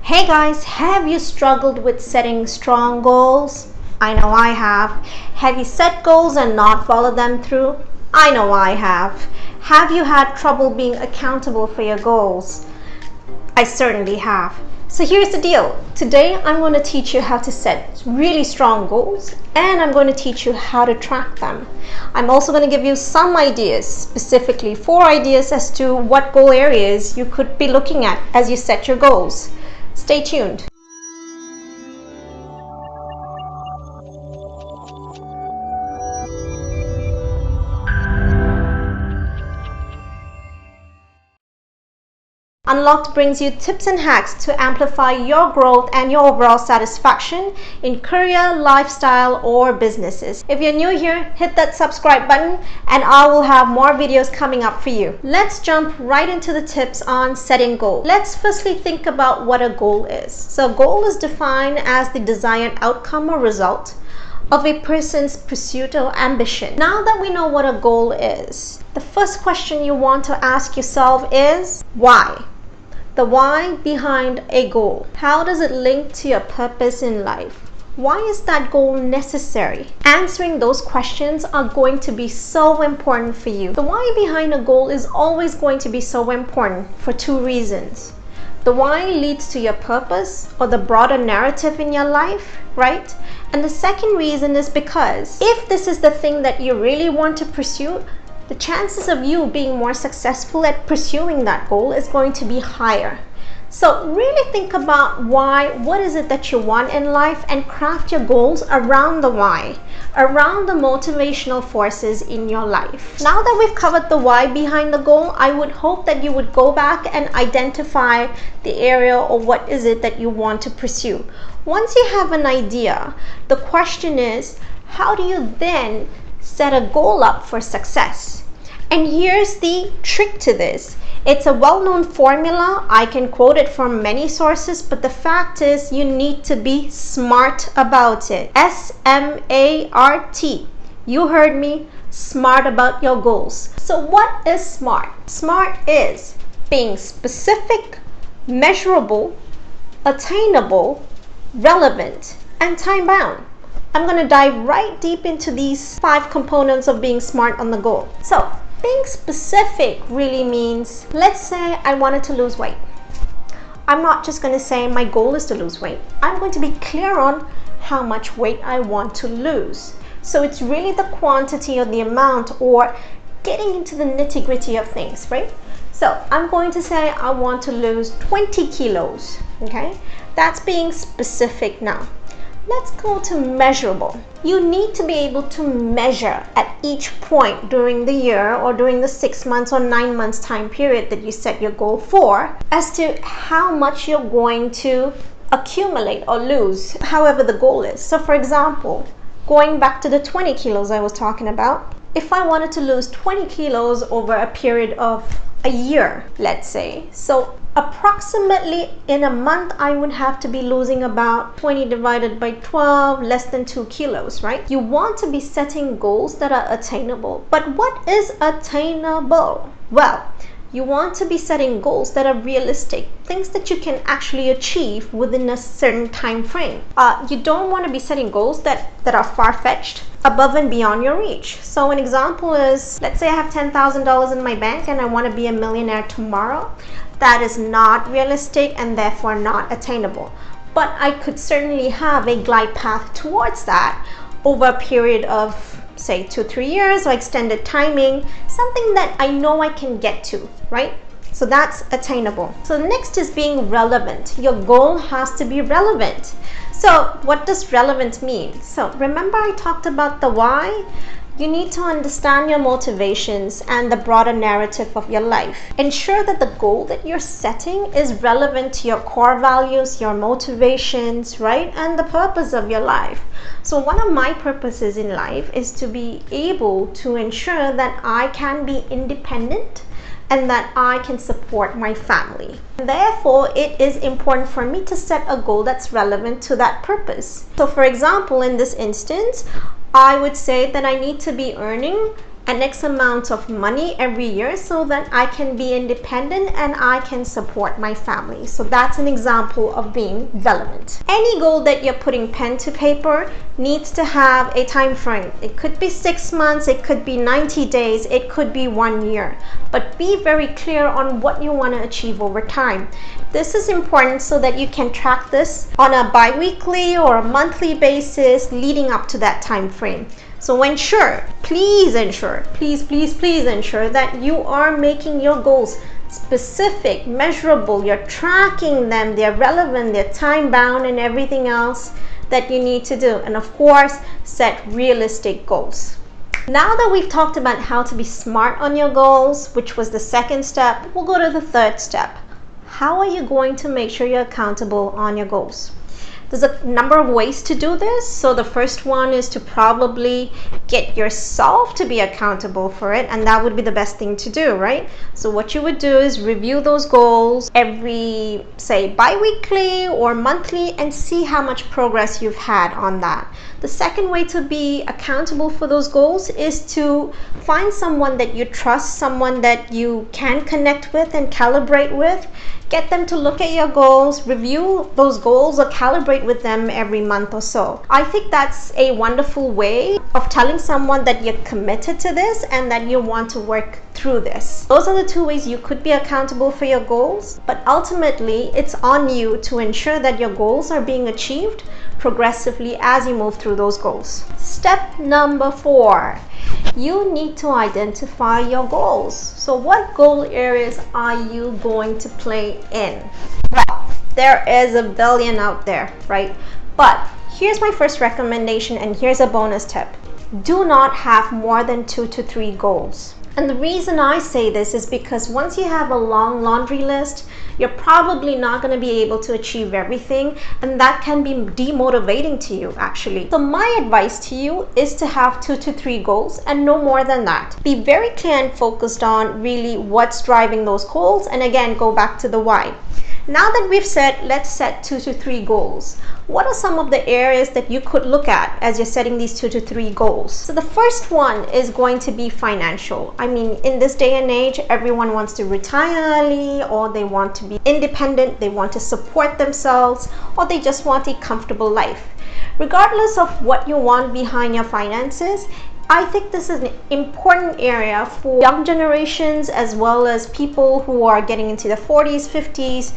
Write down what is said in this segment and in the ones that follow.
Hey guys, have you struggled with setting strong goals? I know I have. Have you set goals and not followed them through? I know I have. Have you had trouble being accountable for your goals? I certainly have. So here's the deal. Today I'm going to teach you how to set really strong goals, and I'm going to teach you how to track them. I'm also going to give you some ideas, specifically 4 ideas as to what goal areas you could be looking at as you set your goals. Stay tuned. Unlocked brings you tips and hacks to amplify your growth and your overall satisfaction in career, lifestyle, or businesses. If you're new here, hit that subscribe button and I will have more videos coming up for you. Let's jump right into the tips on setting goals. Let's firstly think about what a goal is. So a goal is defined as the desired outcome or result of a person's pursuit or ambition. Now that we know what a goal is, the first question you want to ask yourself is why? The why behind a goal. How does it link to your purpose in life? Why is that goal necessary? Answering those questions are going to be so important for you. The why behind a goal is always going to be so important for 2 reasons. The why leads to your purpose or the broader narrative in your life, right? And the second reason is because if this is the thing that you really want to pursue, the chances of you being more successful at pursuing that goal is going to be higher. So really think about why, what is it that you want in life, and craft your goals around the why, around the motivational forces in your life. Now that we've covered the why behind the goal, I would hope that you would go back and identify the area or what is it that you want to pursue. Once you have an idea, the question is, how do you then set a goal up for success? And here's the trick to this. It's a well-known formula. I can quote it from many sources, but the fact is you need to be smart about it. S-M-A-R-T. You heard me, smart about your goals. So what is SMART? SMART is being specific, measurable, attainable, relevant, and time-bound. I'm going to dive right deep into these 5 components of being smart on the goal. So being specific really means, let's say I wanted to lose weight. I'm not just going to say my goal is to lose weight. I'm going to be clear on how much weight I want to lose. So it's really the quantity or the amount, or getting into the nitty-gritty of things, right? So I'm going to say I want to lose 20 kilos, okay? That's being specific now. Let's go to measurable. You need to be able to measure at each point during the year or during the 6 months or 9 months time period that you set your goal for as to how much you're going to accumulate or lose, however the goal is. So for example, going back to the 20 kilos I was talking about, if I wanted to lose 20 kilos over a period of a year, let's say, so approximately in a month I would have to be losing about 20 divided by 12, less than 2 kilos, right? You want to be setting goals that are attainable. But what is attainable? Well, you want to be setting goals that are realistic, things that you can actually achieve within a certain time frame. You don't want to be setting goals that are far-fetched, above and beyond your reach. So an example is, let's say I have $10,000 in my bank and I want to be a millionaire tomorrow. That is not realistic and therefore not attainable. But I could certainly have a glide path towards that over a period of, say, 2-3 years or extended timing, something that I know I can get to, right? So that's attainable. So next is being relevant. Your goal has to be relevant. So what does relevant mean? So remember I talked about the why? You need to understand your motivations and the broader narrative of your life. Ensure that the goal that you're setting is relevant to your core values, your motivations, right? And the purpose of your life. So one of my purposes in life is to be able to ensure that I can be independent and that I can support my family. Therefore, it is important for me to set a goal that's relevant to that purpose. So for example, in this instance, I would say that I need to be earning an X amount of money every year so that I can be independent and I can support my family. So that's an example of being relevant. Any goal that you're putting pen to paper needs to have a time frame. It could be 6 months, it could be 90 days, it could be 1 year. But be very clear on what you want to achieve over time. This is important so that you can track this on a bi-weekly or a monthly basis leading up to that time frame. So ensure, please ensure that you are making your goals specific, measurable, you're tracking them, they're relevant, they're time bound, and everything else that you need to do. And of course, set realistic goals. Now that we've talked about how to be smart on your goals, which was the second step, we'll go to the third step. How are you going to make sure you're accountable on your goals? There's a number of ways to do this. So the first one is to probably get yourself to be accountable for it, and that would be the best thing to do, right? So what you would do is review those goals every, say, bi-weekly or monthly, and see how much progress you've had on that. The second way to be accountable for those goals is to find someone that you trust, someone that you can connect with and calibrate with. Get them to look at your goals, review those goals, or calibrate with them every month or so. I think that's a wonderful way of telling someone that you're committed to this and that you want to work through this. Those are the two ways you could be accountable for your goals, but ultimately it's on you to ensure that your goals are being achieved progressively as you move through those goals. Step number 4, you need to identify your goals. So what goal areas are you going to play in? Well, there is a billion out there, right? But here's my first recommendation, and here's a bonus tip. Do not have more than 2 to 3 goals. And the reason I say this is because once you have a long laundry list, you're probably not going to be able to achieve everything, and that can be demotivating to you actually. So my advice to you is to have 2 to 3 goals and no more than that. Be very clear and focused on really what's driving those goals, and again, go back to the why. Now that we've said, let's set 2 to 3 goals, what are some of the areas that you could look at as you're setting these 2 to 3 goals? So the first one is going to be financial. I mean, in this day and age, everyone wants to retire early, or they want to be independent, they want to support themselves, or they just want a comfortable life. Regardless of what you want behind your finances, I think this is an important area for young generations as well as people who are getting into their 40s, 50s,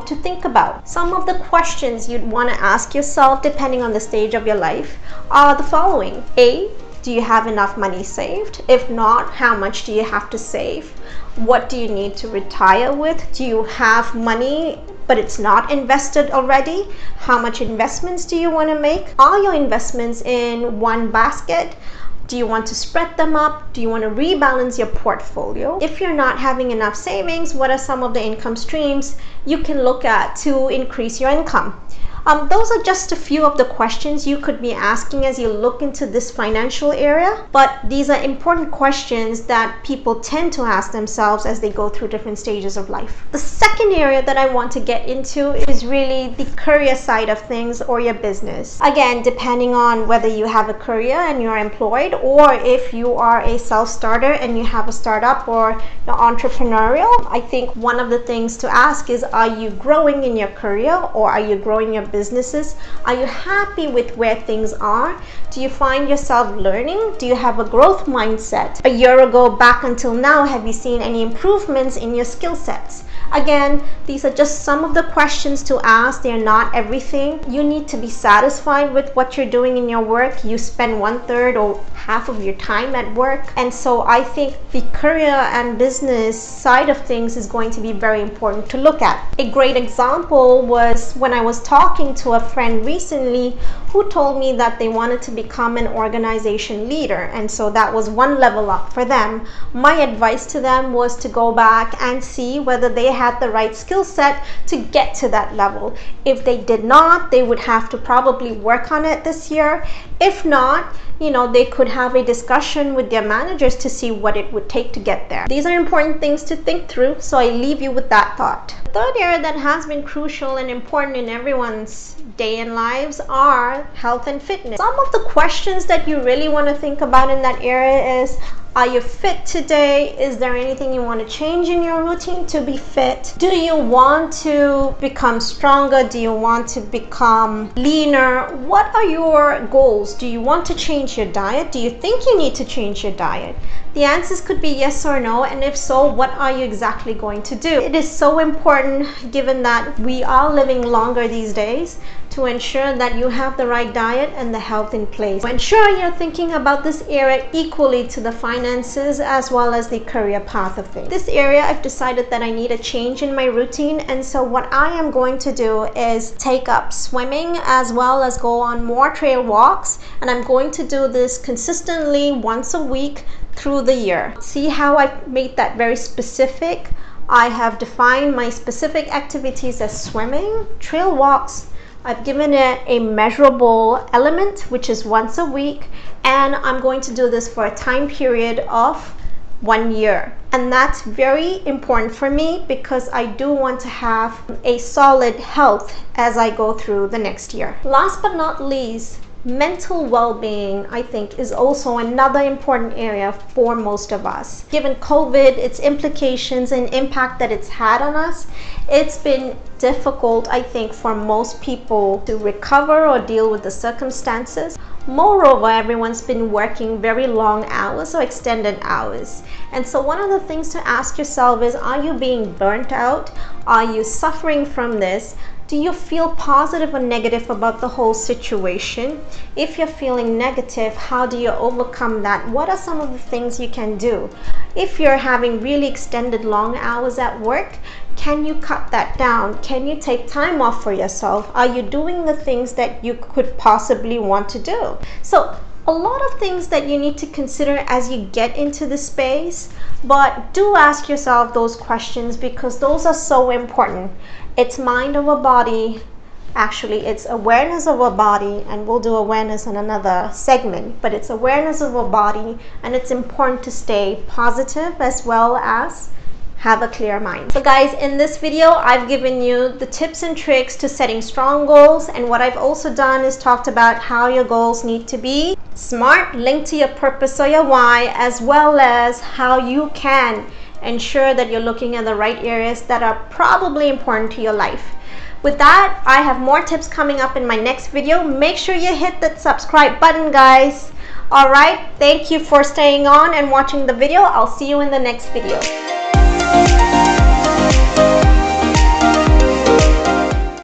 to think about. Some of the questions you'd want to ask yourself, depending on the stage of your life, are the following. A, do you have enough money saved? If not, how much do you have to save? What do you need to retire with? Do you have money but it's not invested already? How much investments do you want to make? Are your investments in one basket? Do you want to spread them up? Do you want to rebalance your portfolio? If you're not having enough savings, what are some of the income streams you can look at to increase your income? Those are just a few of the questions you could be asking as you look into this financial area, but these are important questions that people tend to ask themselves as they go through different stages of life. The second area that I want to get into is really the career side of things, or your business. Again, depending on whether you have a career and you're employed, or if you are a self-starter and you have a startup or you're entrepreneurial, I think one of the things to ask is, are you growing in your career, or are you growing your businesses? Are you happy with where things are? Do you find yourself learning? Do you have a growth mindset? A year ago back until now, have you seen any improvements in your skill sets? Again, these are just some of the questions to ask. They're not everything. You need to be satisfied with what you're doing in your work. You spend 1/3 or half of your time at work. And so I think the career and business side of things is going to be very important to look at. A great example was when I was talking to a friend recently who told me that they wanted to become an organization leader. And so that was one level up for them. My advice to them was to go back and see whether they had the right skill set to get to that level. If they did not, they would have to probably work on it this year. If not, they could have a discussion with their managers to see what it would take to get there. These are important things to think through, so I leave you with that thought. third area that has been crucial and important in everyone's day and lives are health and fitness. Some of the questions that you really want to think about in that area is, are you fit today? Is there anything you want to change in your routine to be fit? Do you want to become stronger? Do you want to become leaner? What are your goals? Do you want to change your diet? Do you think you need to change your diet? The answers could be yes or no, and if so, what are you exactly going to do? It is so important, given that we are living longer these days, to ensure that you have the right diet and the health in place. Ensure you're thinking about this area equally to the finances as well as the career path of things. This area, I've decided that I need a change in my routine, and so what I am going to do is take up swimming as well as go on more trail walks, and I'm going to do this consistently once a week through the year. See how I made that very specific? I have defined my specific activities as swimming, trail walks. I've given it a measurable element, which is once a week, and I'm going to do this for a time period of 1 year. And that's very important for me because I do want to have a solid health as I go through the next year. Last but not least, mental well-being, I think, is also another important area for most of us. Given COVID, its implications and impact that it's had on us, it's been difficult, I think, for most people to recover or deal with the circumstances. Moreover, everyone's been working very long hours or extended hours. And so one of the things to ask yourself is, are you being burnt out? Are you suffering from this? Do you feel positive or negative about the whole situation? If you're feeling negative, how do you overcome that? What are some of the things you can do? If you're having really extended long hours at work, can you cut that down? Can you take time off for yourself? Are you doing the things that you could possibly want to do? So a lot of things that you need to consider as you get into the space, but do ask yourself those questions because those are so important. It's mind over body. Actually, it's awareness of a body, and we'll do awareness in another segment, but it's awareness of a body, and it's important to stay positive as well as have a clear mind. So guys, in this video, I've given you the tips and tricks to setting strong goals, and what I've also done is talked about how your goals need to be smart, linked to your purpose or your why, as well as how you can ensure that you're looking at the right areas that are probably important to your life. With that, I have more tips coming up in my next video. Make sure you hit that subscribe button, guys. All right, thank you for staying on and watching the video. I'll see you in the next video.